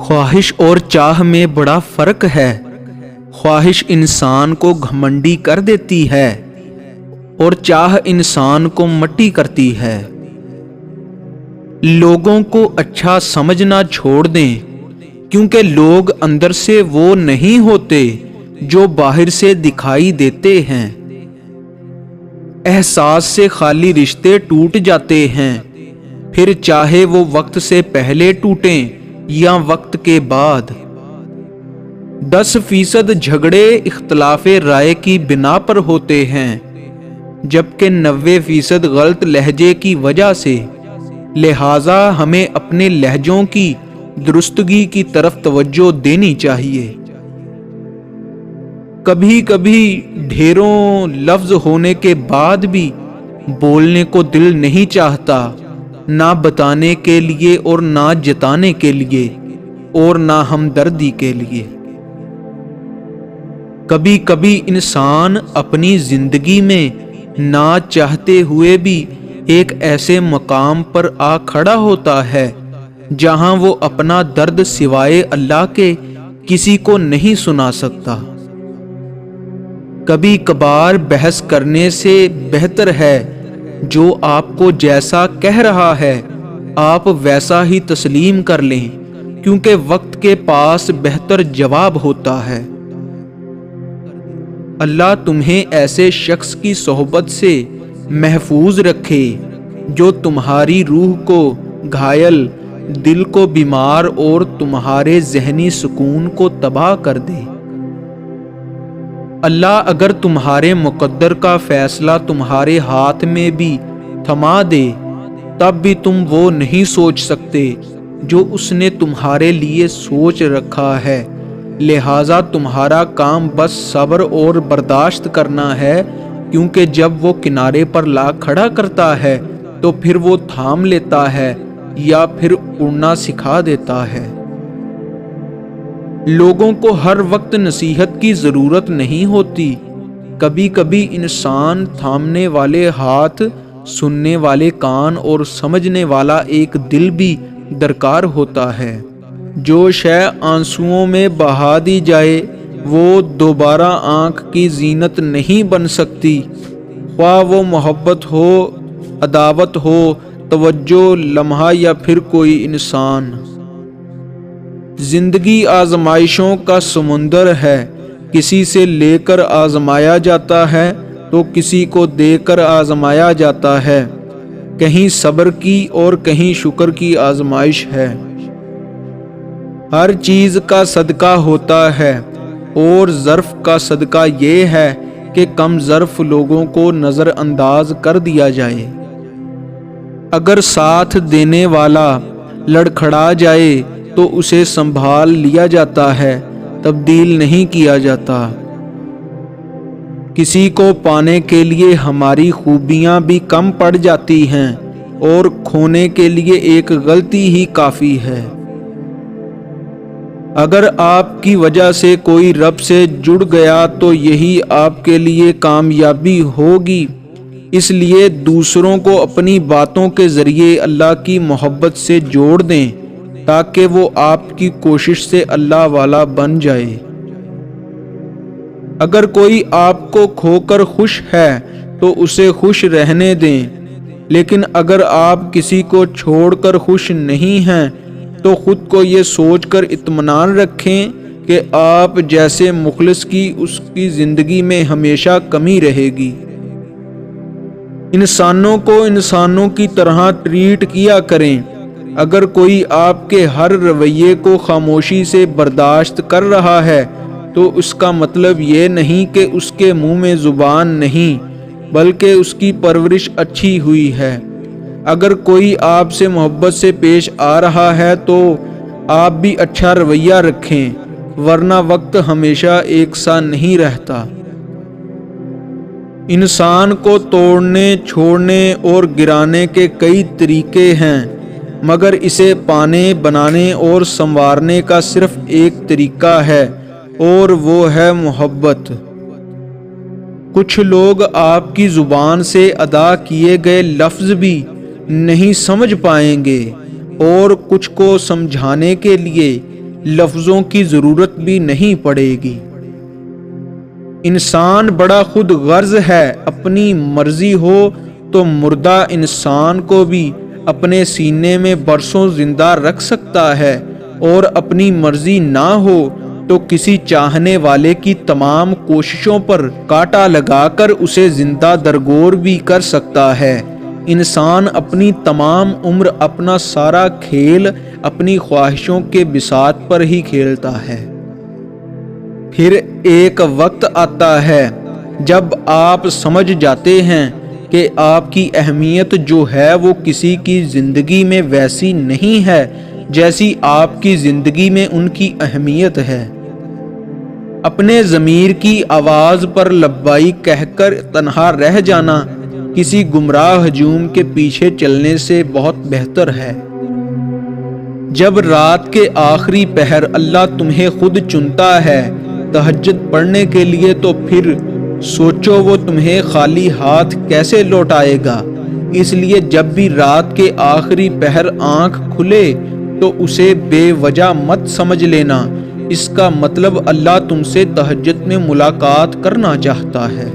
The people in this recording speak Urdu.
خواہش اور چاہ میں بڑا فرق ہے۔ خواہش انسان کو گھمنڈی کر دیتی ہے اور چاہ انسان کو مٹی کرتی ہے۔ لوگوں کو اچھا سمجھنا چھوڑ دیں، کیونکہ لوگ اندر سے وہ نہیں ہوتے جو باہر سے دکھائی دیتے ہیں۔ احساس سے خالی رشتے ٹوٹ جاتے ہیں، پھر چاہے وہ وقت سے پہلے ٹوٹیں یا وقت کے بعد۔ 10% جھگڑے اختلاف رائے کی بنا پر ہوتے ہیں، جبکہ 90% غلط لہجے کی وجہ سے۔ لہٰذا ہمیں اپنے لہجوں کی درستگی کی طرف توجہ دینی چاہیے۔ کبھی کبھی ڈھیروں لفظ ہونے کے بعد بھی بولنے کو دل نہیں چاہتا، نہ بتانے کے لیے اور نہ جتانے کے لیے اور نہ ہمدردی کے لیے۔ کبھی کبھی انسان اپنی زندگی میں نہ چاہتے ہوئے بھی ایک ایسے مقام پر آ کھڑا ہوتا ہے جہاں وہ اپنا درد سوائے اللہ کے کسی کو نہیں سنا سکتا۔ کبھی کبھار بحث کرنے سے بہتر ہے جو آپ کو جیسا کہہ رہا ہے آپ ویسا ہی تسلیم کر لیں، کیونکہ وقت کے پاس بہتر جواب ہوتا ہے۔ اللہ تمہیں ایسے شخص کی صحبت سے محفوظ رکھے جو تمہاری روح کو گھائل، دل کو بیمار اور تمہارے ذہنی سکون کو تباہ کر دے۔ اللہ اگر تمہارے مقدر کا فیصلہ تمہارے ہاتھ میں بھی تھما دے، تب بھی تم وہ نہیں سوچ سکتے جو اس نے تمہارے لیے سوچ رکھا ہے۔ لہٰذا تمہارا کام بس صبر اور برداشت کرنا ہے، کیونکہ جب وہ کنارے پر لا کھڑا کرتا ہے تو پھر وہ تھام لیتا ہے یا پھر اڑنا سکھا دیتا ہے۔ لوگوں کو ہر وقت نصیحت کی ضرورت نہیں ہوتی، کبھی کبھی انسان تھامنے والے ہاتھ، سننے والے کان اور سمجھنے والا ایک دل بھی درکار ہوتا ہے۔ جو شے آنسوؤں میں بہا دی جائے وہ دوبارہ آنکھ کی زینت نہیں بن سکتی، خواہ وہ محبت ہو، عداوت ہو، توجہ، لمحہ یا پھر کوئی انسان۔ زندگی آزمائشوں کا سمندر ہے، کسی سے لے کر آزمایا جاتا ہے تو کسی کو دے کر آزمایا جاتا ہے۔ کہیں صبر کی اور کہیں شکر کی آزمائش ہے۔ ہر چیز کا صدقہ ہوتا ہے اور ظرف کا صدقہ یہ ہے کہ کم ظرف لوگوں کو نظر انداز کر دیا جائے۔ اگر ساتھ دینے والا لڑکھڑا جائے تو اسے سنبھال لیا جاتا ہے، تبدیل نہیں کیا جاتا۔ کسی کو پانے کے لیے ہماری خوبیاں بھی کم پڑ جاتی ہیں اور کھونے کے لیے ایک غلطی ہی کافی ہے۔ اگر آپ کی وجہ سے کوئی رب سے جڑ گیا تو یہی آپ کے لیے کامیابی ہوگی۔ اس لیے دوسروں کو اپنی باتوں کے ذریعے اللہ کی محبت سے جوڑ دیں تاکہ وہ آپ کی کوشش سے اللہ والا بن جائے۔ اگر کوئی آپ کو کھو کر خوش ہے تو اسے خوش رہنے دیں، لیکن اگر آپ کسی کو چھوڑ کر خوش نہیں ہیں تو خود کو یہ سوچ کر اطمینان رکھیں کہ آپ جیسے مخلص کی اس کی زندگی میں ہمیشہ کمی رہے گی۔ انسانوں کو انسانوں کی طرح ٹریٹ کیا کریں۔ اگر کوئی آپ کے ہر رویے کو خاموشی سے برداشت کر رہا ہے تو اس کا مطلب یہ نہیں کہ اس کے منہ میں زبان نہیں، بلکہ اس کی پرورش اچھی ہوئی ہے۔ اگر کوئی آپ سے محبت سے پیش آ رہا ہے تو آپ بھی اچھا رویہ رکھیں، ورنہ وقت ہمیشہ ایک سا نہیں رہتا۔ انسان کو توڑنے، چھوڑنے اور گرانے کے کئی طریقے ہیں، مگر اسے پانے، بنانے اور سنوارنے کا صرف ایک طریقہ ہے اور وہ ہے محبت۔ کچھ لوگ آپ کی زبان سے ادا کیے گئے لفظ بھی نہیں سمجھ پائیں گے اور کچھ کو سمجھانے کے لیے لفظوں کی ضرورت بھی نہیں پڑے گی۔ انسان بڑا خود غرض ہے، اپنی مرضی ہو تو مردہ انسان کو بھی اپنے سینے میں برسوں زندہ رکھ سکتا ہے، اور اپنی مرضی نہ ہو تو کسی چاہنے والے کی تمام کوششوں پر کانٹا لگا کر اسے زندہ درگور بھی کر سکتا ہے۔ انسان اپنی تمام عمر اپنا سارا کھیل اپنی خواہشوں کے بساط پر ہی کھیلتا ہے۔ پھر ایک وقت آتا ہے جب آپ سمجھ جاتے ہیں کہ آپ کی اہمیت جو ہے وہ کسی کی زندگی میں ویسی نہیں ہے جیسی آپ کی زندگی میں ان کی اہمیت ہے۔ اپنے ضمیر کی آواز پر لبیک کہہ کر تنہا رہ جانا کسی گمراہ ہجوم کے پیچھے چلنے سے بہت بہتر ہے۔ جب رات کے آخری پہر اللہ تمہیں خود چنتا ہے تہجد پڑھنے کے لیے، تو پھر سوچو وہ تمہیں خالی ہاتھ کیسے لوٹائے گا۔ اس لیے جب بھی رات کے آخری پہر آنکھ کھلے تو اسے بے وجہ مت سمجھ لینا، اس کا مطلب اللہ تم سے تہجد میں ملاقات کرنا چاہتا ہے۔